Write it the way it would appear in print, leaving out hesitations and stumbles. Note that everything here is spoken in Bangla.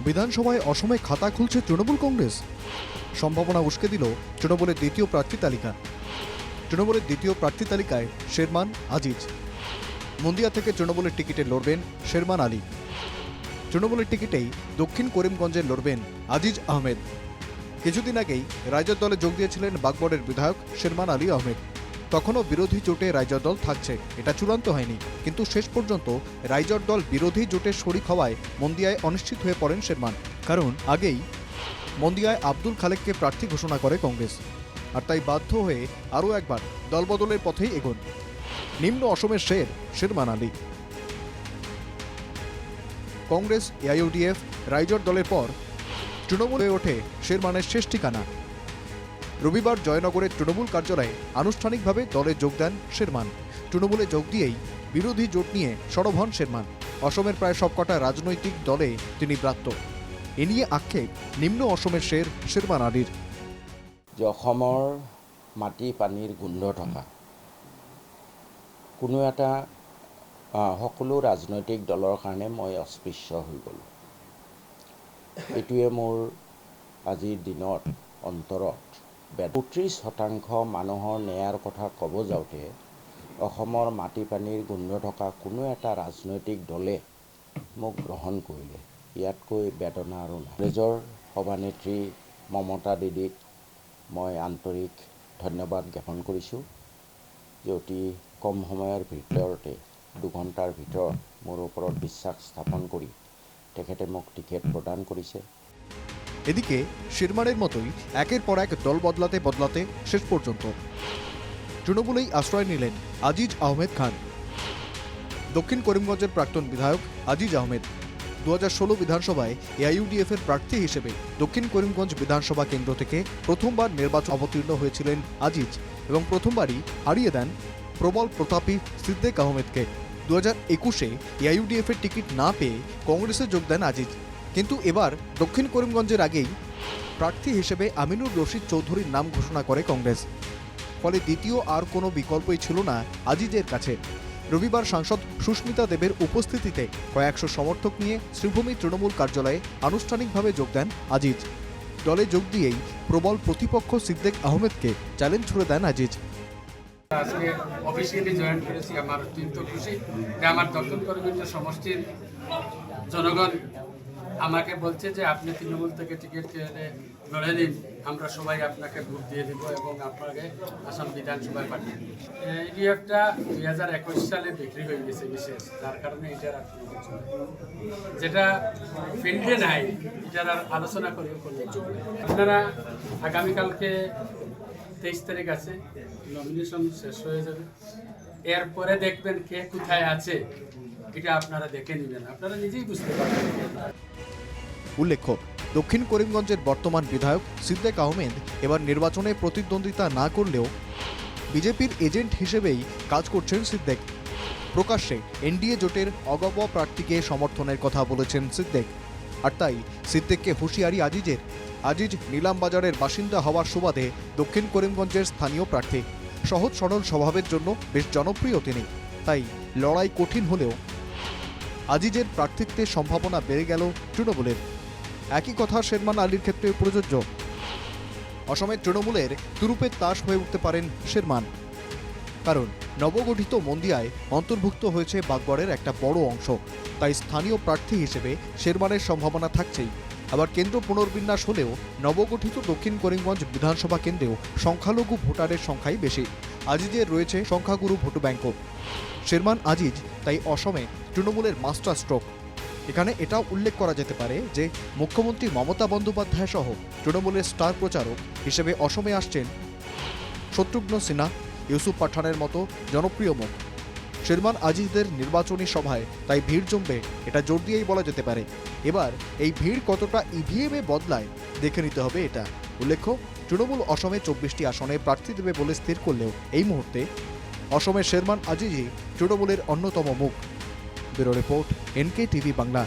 বিধানসভায় অসমে খাতা খুলছে তৃণমূল কংগ্রেস। সম্ভাবনা উস্কে দিল তৃণমূলের দ্বিতীয় প্রার্থী তালিকা। তৃণমূলের দ্বিতীয় প্রার্থী তালিকায় শেরমান আজিজ। মুন্দিয়া থেকে তৃণমূলের টিকিটে লড়বেন শেরমান আলী। তৃণমূলের টিকিটেই দক্ষিণ করিমগঞ্জে লড়বেন আজিজ আহমেদ। কিছুদিন আগেই রাইজর দলে যোগ দিয়েছিলেন বাগবরের বিধায়ক শেরমান আলী আহমেদ। তখনও বিরোধী জোটে রাইজর দল থাকছে, এটা চূড়ান্ত হয়নি। কিন্তু শেষ পর্যন্ত রাইজর দল বিরোধী জোটের শরিক হওয়ায় মন্দিয়ায় অনিশ্চিত হয়ে পড়েন শেরমান। কারণ আগেই মন্দিয়ায় আব্দুল খালেককে প্রার্থী ঘোষণা করে কংগ্রেস, আর তাই বাধ্য হয়ে আরও একবার দলবদলের পথেই এগোন নিম্ন অসমের শেরমান আলী। কংগ্রেস, এআইইউডিএফ, রাইজর দলের পর তৃণমূলে ওঠে শেরমানের শেষ ঠিকানা। রবিবার জয়নগরের তৃণমূল কার্যালয়ে আনুষ্ঠানিকভাবে দলে যোগ দেন শেরমান। তৃণমূলে যোগ দিয়েই বিরোধী জোট নিয়ে সরব হন শেরমান। অসমের প্রায় সবকটা রাজনৈতিক দলে তিনি ব্রাত্য। এ নিয়ে আক্ষেপ নিম্ন অসমের শেরমান আলীর। যে অসমৰ মাটি পানীৰ গোন্ধ থকা কোনো এটা সকলো ৰাজনৈতিক দলৰ কাৰণে মই অস্পৃশ্য হৈ গ'লোঁ। এইটোৱে মোৰ আজিৰ দিনত অন্তৰত ৩২% মানুহৰ ন্যায়ৰ কথা ক'ব যাওঁতে অসমৰ মাটি পানীৰ গোন্ধ থকা কোনো এটা ৰাজনৈতিক দলে মোক গ্ৰহণ কৰিলে, ইয়াতকৈ বেদনা আৰু নাই। কংগ্ৰেছৰ সভানেত্ৰী মমতা দিদিক মই আন্তৰিক ধন্যবাদ জ্ঞাপন কৰিছোঁ যে অতি কম সময়ৰ ভিতৰতে 2 ঘণ্টাৰ ভিতৰত মোৰ ওপৰত বিশ্বাস স্থাপন কৰি তেখেতে মোক টিকেট প্ৰদান কৰিছে। এদিকে শেরমানের মতোই একের পর এক দল বদলাতে বদলাতে শেষ পর্যন্ত তৃণমূলেই আশ্রয় নিলেন আজিজ আহমেদ খান। দক্ষিণ করিমগঞ্জের প্রাক্তন বিধায়ক আজিজ আহমেদ 2016 বিধানসভায় এআইইউডিএফ এর প্রার্থী হিসেবে দক্ষিণ করিমগঞ্জ বিধানসভা কেন্দ্র থেকে প্রথমবার নির্বাচন অবতীর্ণ হয়েছিলেন আজিজ এবং প্রথমবারই হারিয়ে দেন প্রবল প্রতাপী সিদ্দিক আহমেদকে। 2021-এ এআইইউডিএফ এর টিকিট না পেয়ে কংগ্রেসে যোগ দেন আজিজ। কিন্তু এবার দক্ষিণ করিমগঞ্জের আগেই প্রার্থী হিসেবে আমিনুর রশিদ চৌধুরীর নাম ঘোষণা করে কংগ্রেস। ফলে দ্বিতীয় আর কোনো বিকল্পই ছিল না আজিজের কাছে। রবিবার সাংসদ সুস্মিতা দেবের উপস্থিতিতে কয়েকশো সমর্থক নিয়ে শ্রীভূমি তৃণমূল কার্যালয়ে আনুষ্ঠানিকভাবে যোগ দেন আজিজ। দলে যোগ দিয়েই প্রবল প্রতিপক্ষ সিদ্দিক আহমেদকে চ্যালেঞ্জ ছুড়ে দেন আজিজ। আজকে অফিসিয়ালি জয়েন করেছি। আমার অত্যন্ত খুশি যে আমার দক্ষিণ করিমগঞ্জ সমষ্টির জনগণ আমাকে বলছে যে আপনি তৃণমূল থেকে টিকিট কেটে লড়ে দিন, আমরা সবাই আপনাকে ভোট দিয়ে দেবো এবং আপনাকে আসাম বিধানসভায় পাঠিয়ে দেব। ইডিএফটা 2021 সালে বিক্রি হয়ে গেছে বিশেষ, যার কারণে এটার আর যেটা ফিল্ডে নাই এটার আর আলোচনা করেও করলে আপনারা আগামীকালকে 23 তারিখ আছে, নমিনেশন শেষ হয়ে যাবে। এরপরে দেখবেন কে কোথায় আছে, এটা আপনারা দেখে নেবেন, আপনারা নিজেই বুঝতে পারবেন। উল্লেখ্য, দক্ষিণ করিমগঞ্জের বর্তমান বিধায়ক সিদ্দিক আহমেদ এবার নির্বাচনে প্রতিদ্বন্দ্বিতা না করলেও বিজেপির এজেন্ট হিসেবেই কাজ করছেন সিদ্দিক। প্রকাশ্যে এনডিএ জোটের অগপ প্রার্থীকে সমর্থনের কথা বলেছেন সিদ্দিক। আর তাই সিদ্দিককে হুঁশিয়ারি আজিজের। আজিজ নিলামবাজারের বাসিন্দা হওয়ার সুবাদে দক্ষিণ করিমগঞ্জের স্থানীয় প্রার্থী। সহজ সরল স্বভাবের জন্য বেশ জনপ্রিয় তিনি। তাই লড়াই কঠিন হলেও আজিজের প্রার্থিত্বের সম্ভাবনা বেড়ে গেল তৃণমূলের। একই কথা শেরমান আলীর ক্ষেত্রে প্রযোজ্য। অসমের তৃণমূলের তুরুপের তাস হয়ে উঠতে পারেন শেরমান, কারণ নবগঠিত মন্দিয়ায় অন্তর্ভুক্ত হয়েছে বাগবরের একটা বড় অংশ। তাই স্থানীয় প্রার্থী হিসেবে শেরমানের সম্ভাবনা থাকছেই। আবার কেন্দ্র পুনর্বিন্যাস হলেও নবগঠিত দক্ষিণ করিমগঞ্জ বিধানসভা কেন্দ্রেও সংখ্যালঘু ভোটারের সংখ্যাই বেশি। আজিজের রয়েছে সংখ্যাগুরু ভোট ব্যাংকও। শেরমান আজিজ তাই অসমে তৃণমূলের মাস্টার স্ট্রোক। এখানে এটাও উল্লেখ করা যেতে পারে যে মুখ্যমন্ত্রী মমতা বন্দ্যোপাধ্যায় সহ তৃণমূলের স্টার প্রচারক হিসেবে অসমে আসছেন শত্রুঘ্ন সিনহা, ইউসুফ পাঠানের মতো জনপ্রিয় মুখ। শেরমান আজিজদের নির্বাচনী সভায় তাই ভিড় জমবে, এটা জোর দিয়েই বলা যেতে পারে। এবার এই ভিড় কতটা ইভিএমে বদলায় দেখে নিতে হবে এটা। উল্লেখ্য, তৃণমূল অসমে 24টি আসনে প্রার্থী দেবে বলে স্থির করলেও এই মুহূর্তে অসমের শেরমান আজিজই তৃণমূলের অন্যতম মুখ। Bureau report, NK TV Bangla.